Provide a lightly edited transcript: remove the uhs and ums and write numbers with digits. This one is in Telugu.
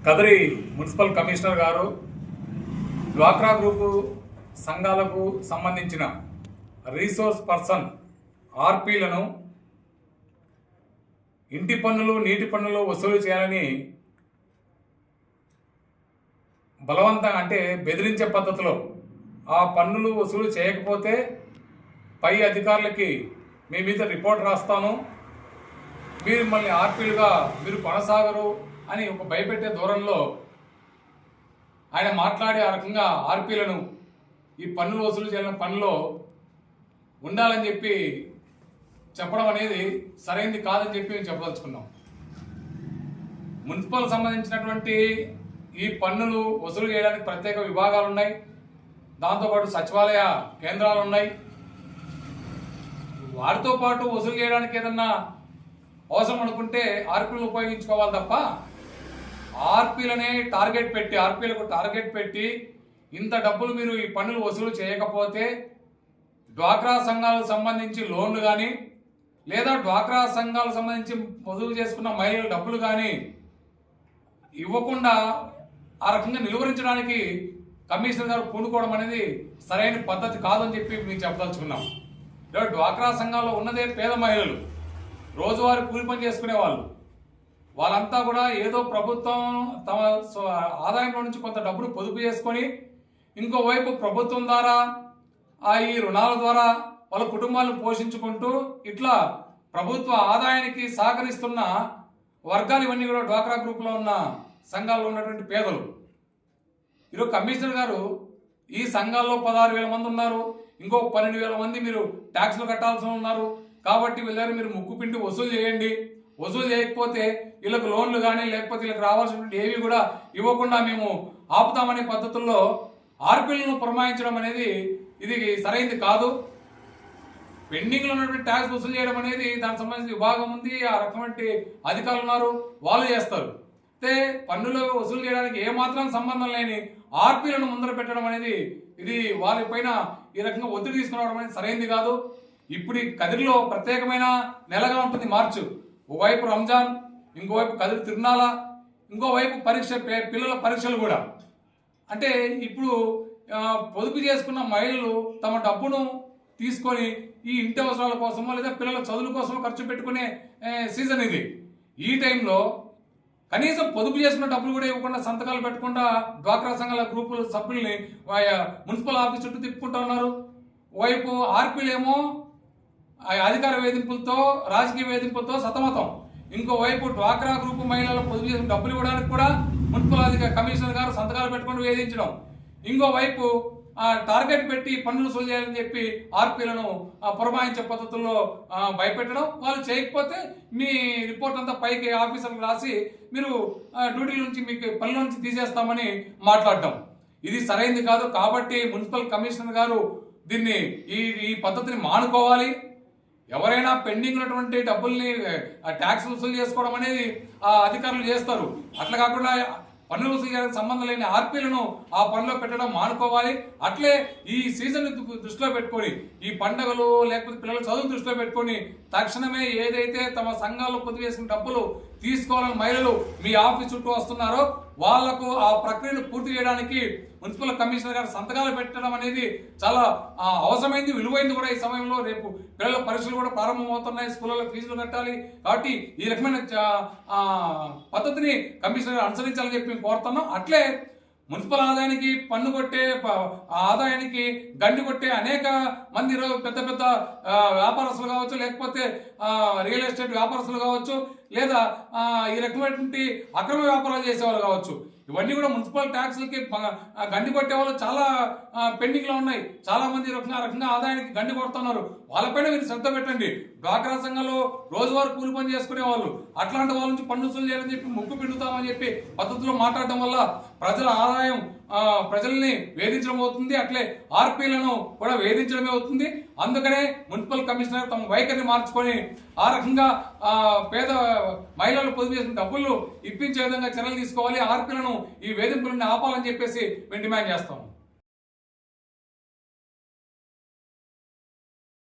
కదిరి మున్సిపల్ కమిషనర్ గారు డ్వాక్రా గ్రూపు సంఘాలకు సంబంధించిన రీసోర్స్ పర్సన్ ఆర్పీలను ఇంటి పన్నులు నీటి పన్నులు వసూలు చేయాలని బలవంతంగా అంటే బెదిరించే పద్ధతిలో ఆ పన్నులు వసూలు చేయకపోతే పై అధికారులకి మీ మీద రిపోర్ట్ రాస్తాను, మీరు మళ్ళీ ఆర్పీలుగా మీరు కొనసాగరు అని ఒక భయపెట్టే దూరంలో ఆయన మాట్లాడి ఆ రకంగా ఆర్పీలను ఈ పన్నులు వసూలు చేయాలని పనిలో ఉండాలని చెప్పి చెప్పడం అనేది సరైనది కాదని చెప్పి మేము చెప్పదలుచుకున్నాం. మున్సిపల్ సంబంధించినటువంటి ఈ పన్నులు వసూలు చేయడానికి ప్రత్యేక విభాగాలు ఉన్నాయి, దాంతోపాటు సచివాలయ కేంద్రాలు ఉన్నాయి. వాటితో పాటు వసూలు చేయడానికి ఏదన్నా అవసరం అనుకుంటే ఆర్పీలను ఉపయోగించుకోవాలి తప్ప ఆర్పీలనే ఆర్పీలకు టార్గెట్ పెట్టి ఇంత డబ్బులు మీరు ఈ పన్నులు వసూలు చేయకపోతే డ్వాక్రా సంఘాలకు సంబంధించి లోన్లు కానీ లేదా డ్వాక్రా సంఘాలకు సంబంధించి వసూలు చేసుకున్న మహిళల డబ్బులు కానీ ఇవ్వకుండా ఆ రకంగా నిలువరించడానికి కమిషనర్ గారు పూనుకోవడం అనేది సరైన పద్ధతి కాదని చెప్పి మేము చెప్పదలుచుకున్నాం. డ్వాక్రా సంఘాల్లో ఉన్నదే పేద మహిళలు, రోజువారీ కూలి పని చేసుకునే వాళ్ళంతా కూడా ఏదో ప్రభుత్వం తమ ఆదాయంలో నుంచి కొంత డబ్బును పొదుపు చేసుకొని ఇంకోవైపు ప్రభుత్వం ద్వారా ఈ రుణాల ద్వారా వాళ్ళ కుటుంబాలను పోషించుకుంటూ ఇట్లా ప్రభుత్వ ఆదాయానికి సహకరిస్తున్న వర్గాలు ఇవన్నీ కూడా డ్వాక్రా గ్రూప్లో ఉన్న సంఘాల్లో ఉన్నటువంటి పేదలు. ఈరోజు కమిషనర్ గారు ఈ సంఘాల్లో 16,000 మంది ఉన్నారు, ఇంకో 12,000 మంది మీరు ట్యాక్స్లు కట్టాల్సి ఉన్నారు కాబట్టి వీళ్ళని మీరు ముక్కుపిండి వసూలు చేయండి, వసూలు చేయకపోతే వీళ్ళకు లోన్లు కానీ లేకపోతే వీళ్ళకి రావాల్సినటువంటి ఏవి కూడా ఇవ్వకుండా మేము ఆపుతామనే పద్ధతుల్లో ఆర్పీలను పురమాయించడం అనేది ఇది సరైనది కాదు. పెండింగ్లో ఉన్నటువంటి ట్యాక్స్ వసూలు చేయడం అనేది దానికి సంబంధించిన విభాగం ఉంది, ఆ రకమైన అధికారులు ఉన్నారు, వాళ్ళు చేస్తారు. అయితే పన్నులు వసూలు చేయడానికి ఏమాత్రం సంబంధం లేని ఆర్పీలను ముందర పెట్టడం అనేది ఇది వాళ్ళపైన ఈ రకంగా ఒత్తిడి తీసుకురావడం అనేది సరైనది కాదు. ఇప్పుడు ఈ కదిరిలో ప్రత్యేకమైన నెలగా ఉంటుంది మార్చు. ఓవైపు రంజాన్, ఇంకోవైపు కదిరి తిరునాళ, ఇంకోవైపు పిల్లల పరీక్షలు కూడా. అంటే ఇప్పుడు పొదుపు చేసుకున్న మహిళలు తమ డబ్బును తీసుకొని ఈ ఇంటి అవసరాల కోసమో లేదా పిల్లల చదువుల కోసమో ఖర్చు పెట్టుకునే సీజన్ ఇది. ఈ టైంలో కనీసం పొదుపు చేసుకున్న డబ్బులు కూడా ఇవ్వకుండా సంతకాలు పెట్టకుండా డ్వాక్రా సంఘాల గ్రూపుల సభ్యుల్ని మున్సిపల్ ఆఫీస్ చుట్టూ తిప్పుకుంటూ ఉన్నారు. ఓవైపు ఆర్పీలేమో అధికార వేధింపులతో రాజకీయ వేధింపులతో సతమతం, ఇంకోవైపు డ్వాక్రా గ్రూపు మహిళలు పొదుపు చేసిన డబ్బులు ఇవ్వడానికి కూడా మున్సిపల్ కమిషనర్ గారు సంతకాలు పెట్టుకుని వేధించడం, ఇంకోవైపు టార్గెట్ పెట్టి పన్నులు వసూలు చేయాలని చెప్పి ఆర్పీలను పురమాయించే పద్ధతుల్లో భయపెట్టడం, వాళ్ళు చేయకపోతే మీ రిపోర్ట్ అంతా పైకి ఆఫీసర్లకు రాసి మీరు డ్యూటీ నుంచి మీకు పనుల నుంచి తీసేస్తామని మాట్లాడటం ఇది సరైనది కాదు. కాబట్టి మున్సిపల్ కమిషనర్ గారు దీన్ని ఈ పద్ధతిని మానుకోవాలి. ఎవరైనా పెండింగ్ ఉన్నటువంటి డబ్బుల్ని ట్యాక్స్ వసూలు చేసుకోవడం అనేది అధికారులు చేస్తారు, అట్లా కాకుండా పన్నులు వసూలు చేయడానికి సంబంధం లేని ఆర్పీలను ఆ పనిలో పెట్టడం మానుకోవాలి. అట్లే ఈ సీజన్ దృష్టిలో పెట్టుకొని ఈ పండుగలు లేకపోతే పిల్లల చదువు దృష్టిలో పెట్టుకొని తక్షణమే ఏదైతే తమ సంఘాల్లో పొదుపు చేసిన డబ్బులు తీసుకోవాలని మహిళలు మీ ఆఫీస్ చుట్టూ వస్తున్నారో వాళ్లకు ఆ ప్రక్రియను పూర్తి చేయడానికి మున్సిపల్ కమిషనర్ గారు సంతకాలు పెట్టడం అనేది చాలా అవసరమైంది, విలువైంది కూడా. ఈ సమయంలో రేపు పిల్లల పరీక్షలు కూడా ప్రారంభమవుతున్నాయి, స్కూళ్ళలో ఫీజులు కట్టాలి కాబట్టి ఈ రకమైన పద్ధతిని కమిషనర్ అనుసరించాలని చెప్పి మేము కోరుతున్నాం. అట్లే మున్సిపల్ ఆదాయానికి పన్ను కొట్టే ఆదాయానికి గండి కొట్టే అనేక మంది ఈరోజు పెద్ద పెద్ద వ్యాపారస్తులు కావచ్చు, లేకపోతే రియల్ ఎస్టేట్ వ్యాపారస్తులు కావచ్చు, లేదా ఈ రకమైనటువంటి అక్రమ వ్యాపారాలు చేసేవాళ్ళు కావచ్చు. ఇవన్నీ కూడా మున్సిపల్ ట్యాక్స్లకి గండి కొట్టే వాళ్ళు చాలా పెండింగ్లో ఉన్నాయి. చాలా మంది రకంగా ఆదాయానికి గండి కొడుతున్నారు, వాళ్ళపైన మీరు శ్రద్ధ పెట్టండి. డ్వాక్రా సంఘంలో రోజువారీ కూలి పని చేసుకునే వాళ్ళు అట్లాంటి వాళ్ళ నుంచి పన్ను వసూలు చేయాలని చెప్పి ముక్కు పిండుతామని చెప్పి పద్ధతిలో మాట్లాడడం వల్ల ప్రజల ఆదాయం ప్రజల్ని వేధించడం అవుతుంది, అట్లే ఆర్పీలను కూడా వేధించడమే అవుతుంది. అందుకనే మున్సిపల్ కమిషనర్ తమ వైఖరిని మార్చుకొని ఆ రకంగా పేద మహిళలు పొదుపు చేసిన డబ్బులు ఇప్పించే విధంగా చర్యలు తీసుకోవాలి, ఆర్పీలను ఈ వేధింపులను ఆపాలని చెప్పేసి మేము డిమాండ్ చేస్తాం.